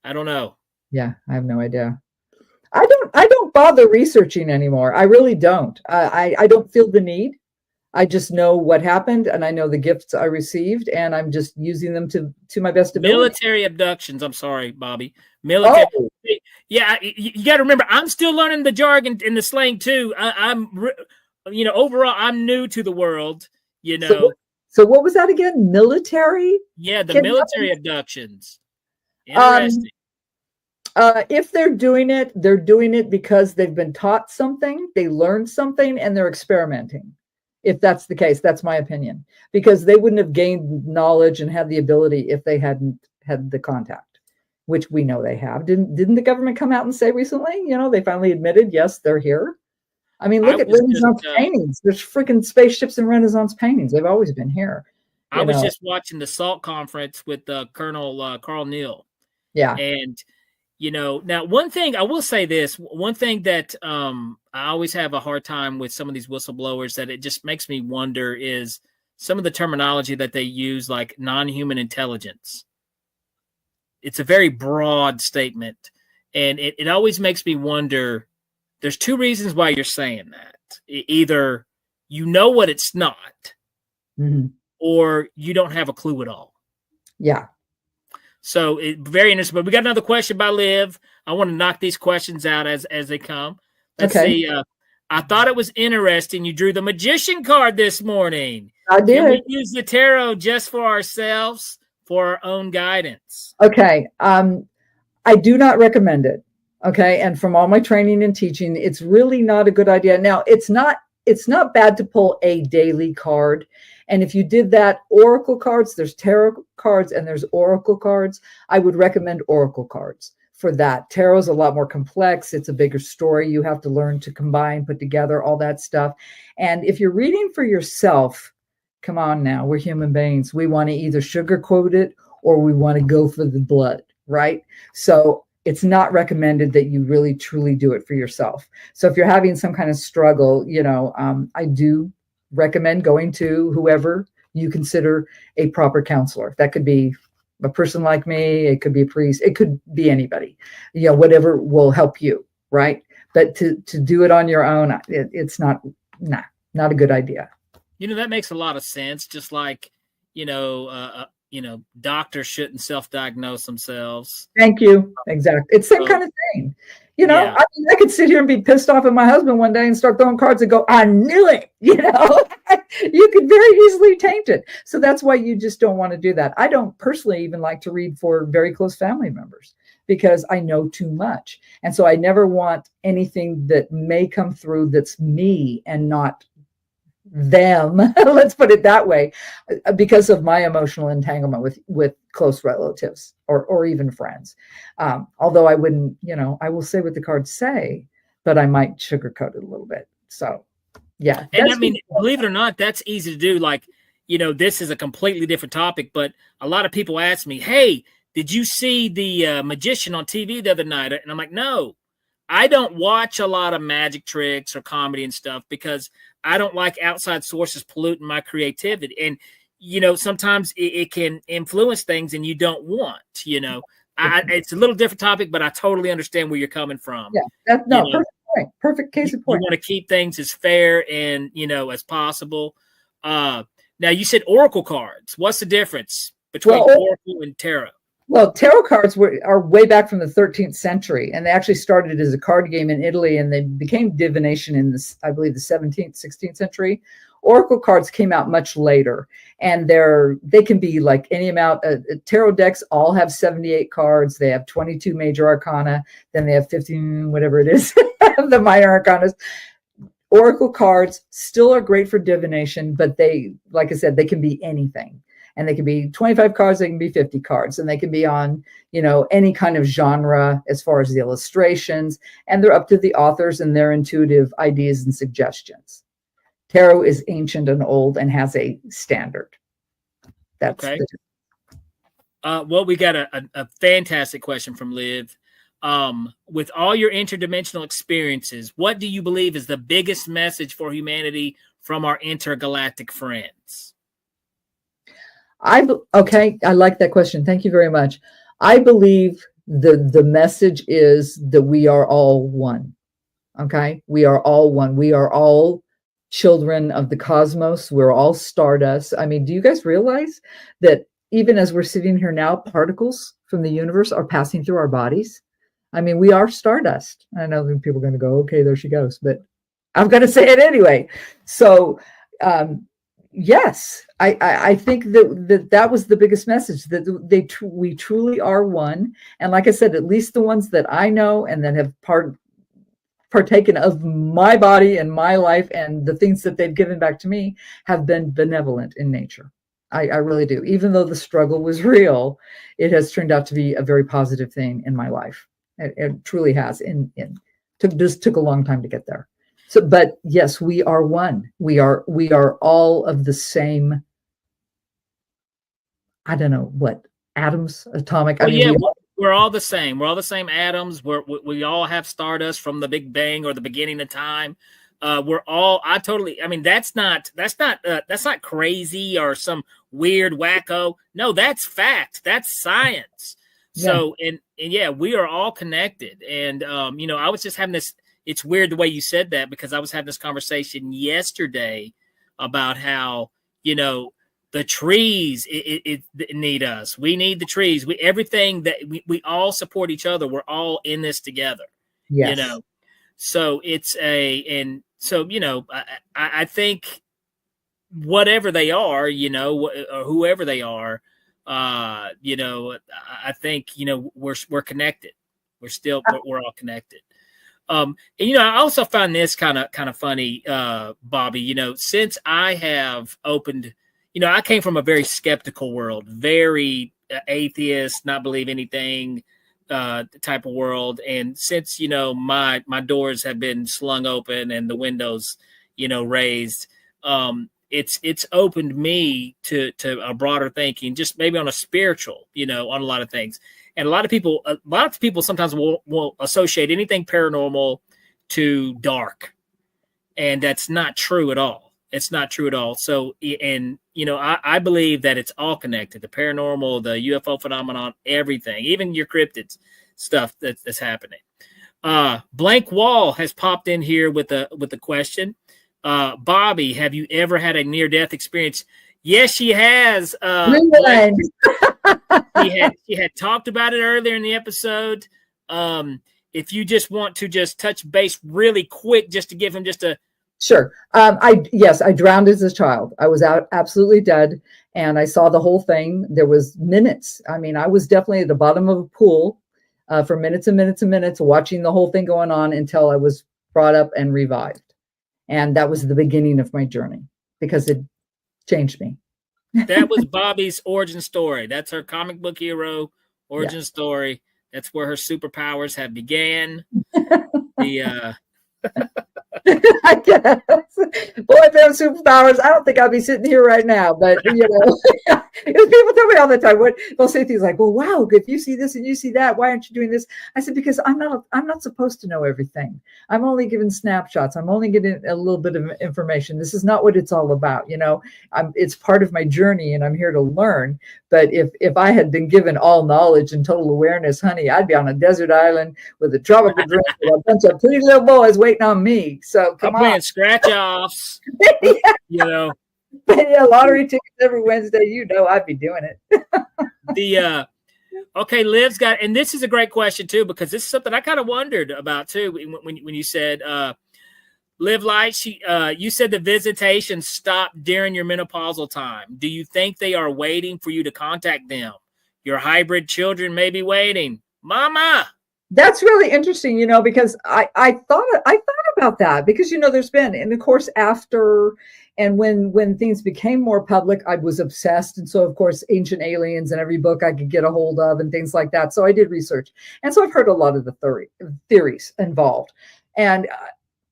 I don't know. Yeah, I have no idea. I don't bother researching anymore. I really don't. I don't feel the need. I just know what happened, and I know the gifts I received, and I'm just using them to my best ability. Military abductions. I'm sorry, Bobbi. Military. Oh. Yeah, you got to remember, I'm still learning the jargon and the slang too. Overall, I'm new to the world. So what was that again? Military? Yeah, the military abductions. Interesting. If they're doing it because they've been taught something, they learned something, and they're experimenting. If that's the case, that's my opinion, because they wouldn't have gained knowledge and had the ability if they hadn't had the contact, which we know they have. Didn't the government come out and say recently, they finally admitted, yes, they're here. I mean, look I at was Renaissance just, paintings. There's freaking spaceships and Renaissance paintings. They've always been here. I was just watching the SALT conference with Colonel Carl Neal. Yeah. And, now one thing, I will say this, one thing that I always have a hard time with some of these whistleblowers that it just makes me wonder is some of the terminology that they use, like non-human intelligence. It's a very broad statement. And it always makes me wonder, there's two reasons why you're saying that. Either you know what it's not, or you don't have a clue at all. Yeah. So very interesting. But we got another question by Liv. I want to knock these questions out as they come. Let's see. I thought it was interesting. You drew the magician card this morning. I did. Can we use the tarot just for ourselves, for our own guidance? Okay. I do not recommend it. Okay. And from all my training and teaching, it's really not a good idea. Now, it's not bad to pull a daily card. And if you did that, oracle cards, there's tarot cards and there's oracle cards. I would recommend oracle cards for that. Tarot is a lot more complex. It's a bigger story. You have to learn to combine, put together, all that stuff. And if you're reading for yourself, come on now, we're human beings. We want to either sugarcoat it or we want to go for the blood, right? So it's not recommended that you really truly do it for yourself. So if you're having some kind of struggle, I do recommend going to whoever you consider a proper counselor. That could be a person like me. It could be a priest. It could be anybody, whatever will help you. Right. But to do it on your own, it's not a good idea. That makes a lot of sense. Just like, doctors shouldn't self-diagnose themselves. Thank you. Exactly. It's the same kind of thing. Yeah. I could sit here and be pissed off at my husband one day and start throwing cards and go, I knew it. You could very easily taint it. So that's why you just don't want to do that. I don't personally even like to read for very close family members because I know too much. And so I never want anything that may come through that's me and not them. Let's put it that way, because of my emotional entanglement with close relatives or even friends. Although I wouldn't, I will say what the cards say, but I might sugarcoat it a little bit. So yeah. And I mean, believe it or not, that's easy to do. Like, this is a completely different topic, but a lot of people ask me, hey, did you see the magician on TV the other night? And I'm like, no, I don't watch a lot of magic tricks or comedy and stuff because I don't like outside sources polluting my creativity. And, sometimes it can influence things and you don't want, it's a little different topic, but I totally understand where you're coming from. Yeah, that's perfect point. Perfect case of point. You want to keep things as fair and, as possible. Now you said oracle cards. What's the difference between oracle and tarot? Well, tarot cards are way back from the 13th century, and they actually started as a card game in Italy, and they became divination in I believe the 17th, 16th century. Oracle cards came out much later, and they can be like any amount. Tarot decks all have 78 cards. They have 22 major arcana. Then they have 15, whatever it is, the minor arcanas. Oracle cards still are great for divination, but they, like I said, they can be anything. And they can be 25 cards, they can be 50 cards, and they can be on, any kind of genre as far as the illustrations, and they're up to the authors and their intuitive ideas and suggestions. Tarot is ancient and old and has a standard. That's okay. Well, we got a fantastic question from Liv. With all your interdimensional experiences, what do you believe is the biggest message for humanity from our intergalactic friends? Okay, I like that question. Thank you very much. I believe the message is that we are all one. Okay, we are all one. We are all children of the cosmos. We're all stardust. I mean, do you guys realize that even as we're sitting here now, particles from the universe are passing through our bodies? I mean, we are stardust. I know that people are going to go, okay, there she goes, but I'm going to say it anyway. So, yes, I think that was the biggest message, that we truly are one. And like I said, at least the ones that I know and that have partaken of my body and my life and the things that they've given back to me have been benevolent in nature. I really do. Even though the struggle was real, it has turned out to be a very positive thing in my life. It truly has. This took a long time to get there. So, but yes, we are one. We are all of the same. I don't know what atoms, atomic. Well, I mean, yeah, we're all the same. We're all the same atoms. We all have stardust from the Big Bang or the beginning of time. We're all. I mean, that's not crazy or some weird wacko. No, that's fact. That's science. So and yeah, we are all connected. And I was just having this. It's weird the way you said that, because I was having this conversation yesterday about how the trees it need us. We need the trees. Everything that we all support each other. We're all in this together. Yes. So it's I think whatever they are, or whoever they are, I think we're connected. We're all connected. And I also found this kind of funny, Bobbi. Since I have opened, I came from a very skeptical world, very atheist, not believe anything type of world. And since my doors have been slung open and the windows raised, it's opened me to a broader thinking, just maybe on a spiritual, on a lot of things. And a lot of people sometimes will associate anything paranormal to dark, and that's not true at all. It's not true at all. So, and I believe that it's all connected: the paranormal, the UFO phenomenon, everything, even your cryptids stuff that's happening. Blank Wall has popped in here with a question. Bobbi, have you ever had a near-death experience? Yes, she has. She had talked about it earlier in the episode. If you just want to just touch base really quick, just to give him just a Sure. I drowned as a child. I was out absolutely dead, and I saw the whole thing. There was minutes. I mean, I was definitely at the bottom of a pool for minutes and minutes and minutes, watching the whole thing going on until I was brought up and revived. And that was the beginning of my journey, because it changed me. That was Bobbi's origin story. That's her comic book hero origin story. That's where her superpowers have began. I guess. Boy, if there were superpowers, I don't think I'd be sitting here right now. But people tell me all the time. They'll say things like, "Well, wow, if you see this and you see that, why aren't you doing this?" I said, "Because I'm not supposed to know everything. I'm only given snapshots. I'm only getting a little bit of information. This is not what it's all about. It's part of my journey, and I'm here to learn. But if I had been given all knowledge and total awareness, honey, I'd be on a desert island with a tropical drink with a bunch of pretty little boys waiting on me. So come on, scratch offs. Lottery tickets every Wednesday. I'd be doing it. Okay, Liv's got, and this is a great question too, because this is something I kind of wondered about too when you said, Liv Light, you said the visitation stopped during your menopausal time. Do you think they are waiting for you to contact them? Your hybrid children may be waiting, Mama. That's really interesting, because I thought about that, because there's been, and of course after, and when things became more public, I was obsessed, and so of course Ancient Aliens and every book I could get a hold of and things like that. So I did research, and so I've heard a lot of the theories involved, and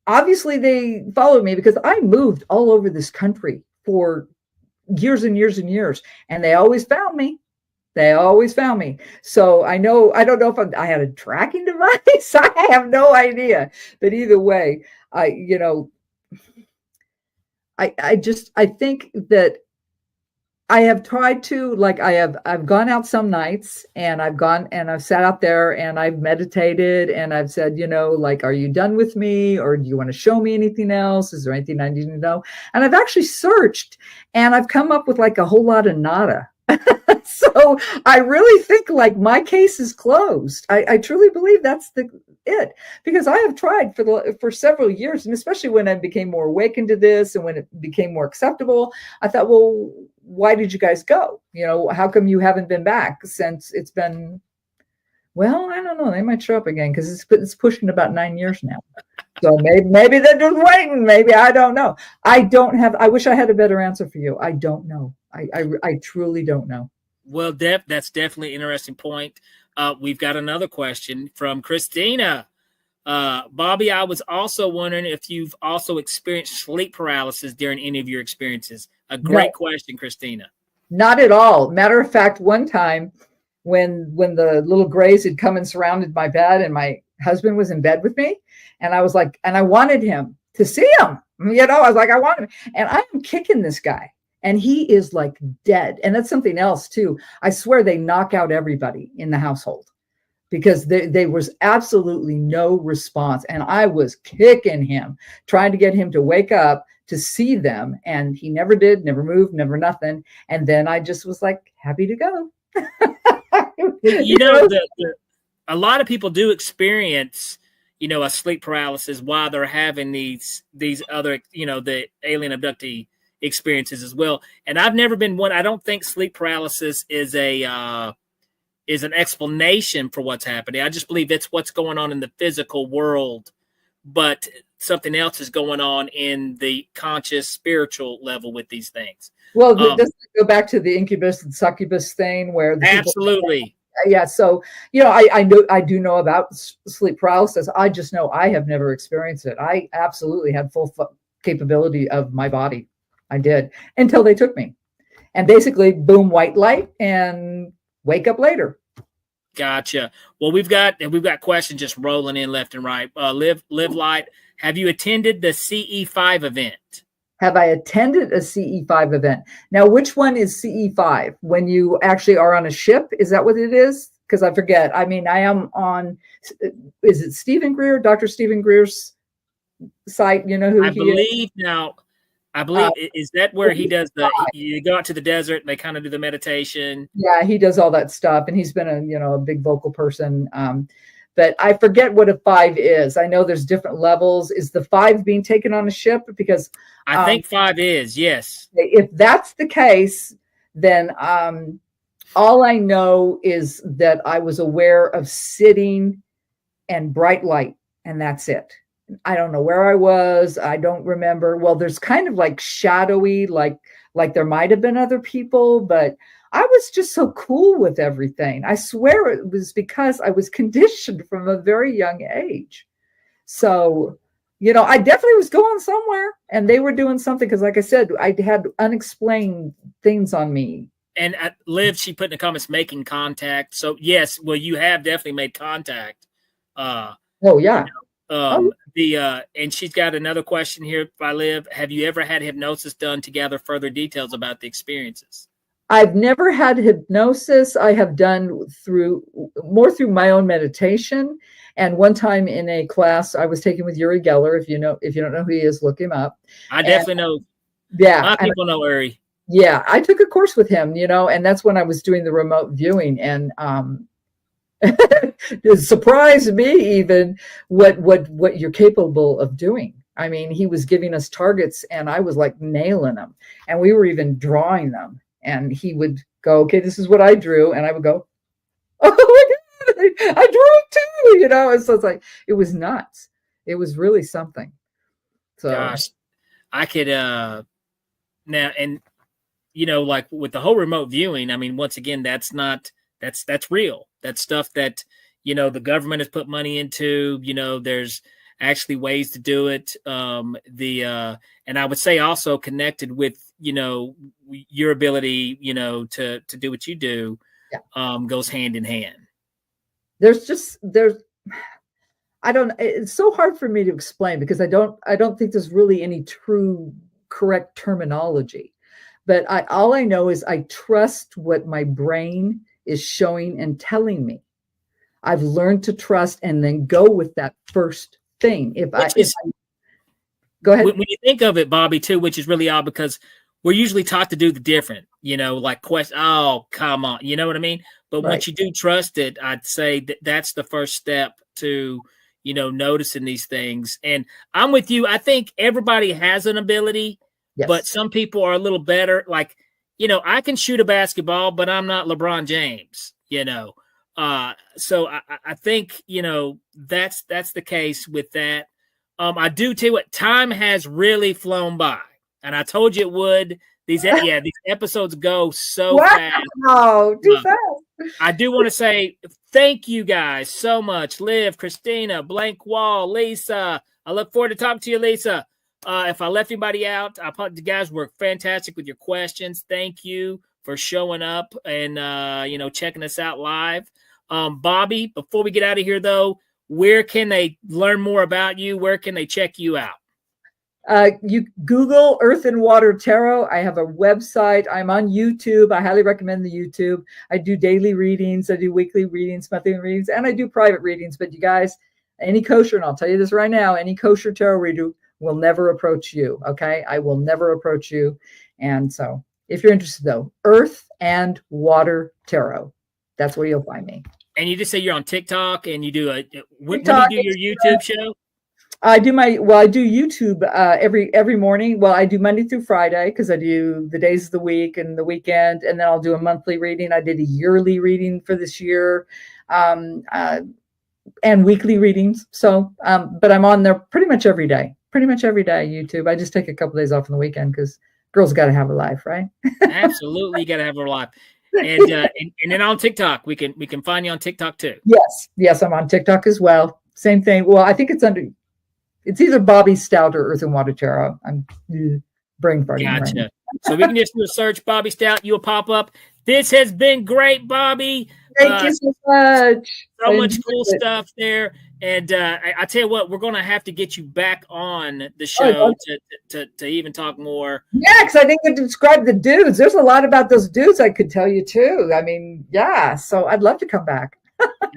obviously they followed me, because I moved all over this country for years and years and years, and they always found me. So I don't know if I had a tracking device. I have no idea. But either way, I think that I have tried to, I've gone out some nights, and I've sat out there and I've meditated, and I've said, are you done with me, or do you want to show me anything else? Is there anything I need to know? And I've actually searched, and I've come up with a whole lot of nada. So I really think my case is closed. I truly believe that's it, because I have tried for several years, and especially when I became more awakened to this and when it became more acceptable, I thought, well, why did you guys go? How come you haven't been back since it's been, well, I don't know. They might show up again, because it's pushing about 9 years now. So maybe they're just waiting. Maybe, I don't know. I wish I had a better answer for you. I don't know. I truly don't know. Well, that's definitely an interesting point. We've got another question from Christina. Bobbi, I was also wondering if you've also experienced sleep paralysis during any of your experiences. A great question, Christina. Not at all. Matter of fact, one time when the little grays had come and surrounded my bed and my husband was in bed with me, and I was like, and I wanted him to see him. You know, I was like, I want him. And I am kicking this guy. And he is like dead. And that's something else too. I swear they knock out everybody in the household because there was absolutely no response. And I was kicking him, trying to get him to wake up to see them. And he never did, never moved, never nothing. And then I just was like, happy to go. You know, a lot of people do experience, you know, a sleep paralysis while they're having these other, you know, the alien abductee experiences as well. And I've never been one. I don't think sleep paralysis is an explanation for what's happening. I just believe it's what's going on in the physical world, but something else is going on in the conscious spiritual level with these things. Well, does it go back to the incubus and succubus thing where absolutely. Yeah. So, you know, I do know about sleep paralysis. I just know I have never experienced it. I absolutely had full capability of my body. I did until they took me, and basically boom, white light and wake up later. Gotcha. Well, we've got questions just rolling in left and right. Live Light. Have you attended the CE5 event? Have I attended a CE5 event? Now, which one is CE5? When you actually are on a ship? Is that what it is? Because I forget. I mean, I am on, is it Stephen Greer, Dr. Stephen Greer's site? You know who he is? I believe, is that where he does you go out to the desert and they kind of do the meditation? Yeah, he does all that stuff. And he's been a big vocal person. But I forget what a 5 is. I know there's different levels. Is the 5 being taken on a ship? Because I think 5 is, yes. If that's the case, then all I know is that I was aware of sitting and bright light, and that's it. I don't know where I was. I don't remember. Well, there's kind of like shadowy, like there might have been other people, but I was just so cool with everything. I swear it was because I was conditioned from a very young age. So, you know, I definitely was going somewhere and they were doing something because, like I said, I had unexplained things on me. And Liv, she put in the comments, making contact. So, yes, well, you have definitely made contact. Oh, yeah. And she's got another question here by Liv. Have you ever had hypnosis done to gather further details about the experiences? I've never had hypnosis. I have done through my own meditation. And one time in a class I was taking with Uri Geller. If you don't know who he is, look him up. I definitely know. Yeah. A lot of people know Uri. Yeah. I took a course with him, and that's when I was doing the remote viewing. And it surprised me even what you're capable of doing. I mean, he was giving us targets and I was like nailing them, and we were even drawing them. And he would go, okay, this is what I drew. And I would go, oh my God, I drew it too, So it's like, it was nuts. It was really something. So gosh, I could, now, and like with the whole remote viewing, I mean, once again, that's real. That's stuff that, the government has put money into, there's actually ways to do it. And I would say also connected with, your ability, to do what you do, goes hand in hand. It's so hard for me to explain because I don't think there's really any true correct terminology, but all I know is I trust what my brain is showing and telling me. I've learned to trust and then go with that first thing. Go ahead. When you think of it, Bobbi, too, which is really odd because we're usually taught to do the different, like question. Oh, come on. You know what I mean? But once you do trust it, I'd say that's the first step to, noticing these things. And I'm with you. I think everybody has an ability, but some people are a little better. Like, I can shoot a basketball, but I'm not LeBron James, So I think, that's the case with that. I do tell you what, time has really flown by. And I told you it would. These episodes go so fast. Oh, too fast. I do want to say thank you guys so much. Liv, Christina, Blank Wall, Lisa. I look forward to talking to you, Lisa. If I left anybody out, you guys were fantastic with your questions. Thank you for showing up and checking us out live. Bobbi, before we get out of here, though, where can they learn more about you? Where can they check you out? You Google Earth and Water Tarot. I have a website. I'm on YouTube. I highly recommend the YouTube. I do daily readings. I do weekly readings, monthly readings, and I do private readings. But you guys, any kosher, and I'll tell you this right now, any kosher tarot reader will never approach you. Okay. I will never approach you. And so if you're interested, though, Earth and Water Tarot, that's where you'll find me. And you just say you're on TikTok and you do when do you do your YouTube show? I do YouTube every morning. Well, I do Monday through Friday because I do the days of the week and the weekend, and then I'll do a monthly reading. I did a yearly reading for this year, and weekly readings. So, but I'm on there pretty much every day. YouTube. I just take a couple days off on the weekend because girls got to have a life, right? Absolutely, you got to have a life. And then on TikTok, we can find you on TikTok too. Yes, I'm on TikTok as well. Same thing. Well, I think it's either Bobbi Stout or Earth and Water Tarot. I'm brain farting. Gotcha. Right. So we can just do a search Bobbi Stout. You'll pop up. This has been great, Bobbi. Thank you so much. So much cool stuff there. And I tell you what, we're going to have to get you back on the show to even talk more. Yeah, because I think I described the dudes. There's a lot about those dudes I could tell you too. I mean, yeah. So I'd love to come back.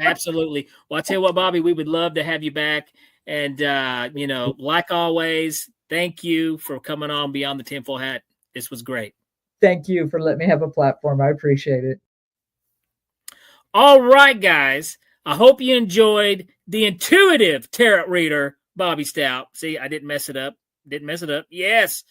Absolutely. Well, I tell you what, Bobbi, we would love to have you back. And, like always, thank you for coming on Beyond the Tinfoil Hat. This was great. Thank you for letting me have a platform. I appreciate it. All right, guys. I hope you enjoyed the intuitive tarot reader, Bobbi Stout. See, I didn't mess it up. Yes.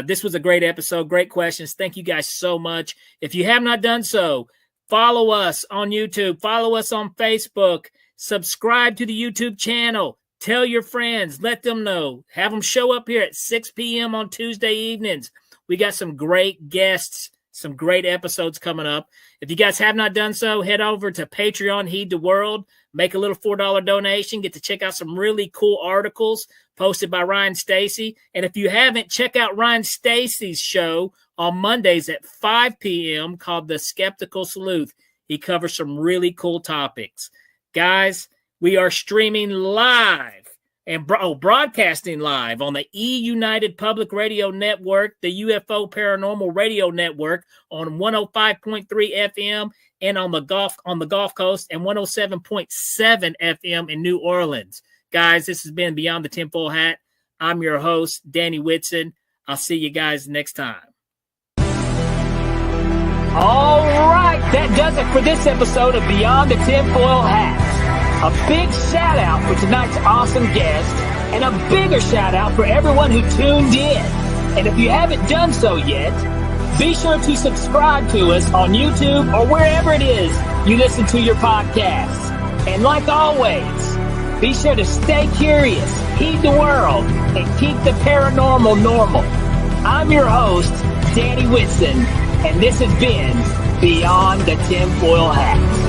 This was a great episode. Great questions. Thank you guys so much. If you have not done so, follow us on YouTube. Follow us on Facebook. Subscribe to the YouTube channel. Tell your friends. Let them know. Have them show up here at 6 p.m. on Tuesday evenings. We got some great guests, some great episodes coming up. If you guys have not done so, head over to Patreon, Heed the World. Make a little $4 donation. Get to check out some really cool articles posted by Ryan Stacy. And if you haven't, check out Ryan Stacy's show on Mondays at 5 p.m. called The Skeptical Sleuth. He covers some really cool topics. Guys, we are streaming live and broadcasting live on the E-United Public Radio Network, the UFO Paranormal Radio Network on 105.3 FM and on the Gulf Coast and 107.7 FM in New Orleans. Guys, this has been Beyond the Tinfoil Hat. I'm your host, Danny Whitson. I'll see you guys next time. All right, that does it for this episode of Beyond the Tinfoil Hat. A big shout out for tonight's awesome guest, and a bigger shout out for everyone who tuned in. And if you haven't done so yet, be sure to subscribe to us on YouTube or wherever it is you listen to your podcasts. And like always, be sure to stay curious, heed the world, and keep the paranormal normal. I'm your host, Danny Whitson, and this has been Beyond the Tinfoil Hat.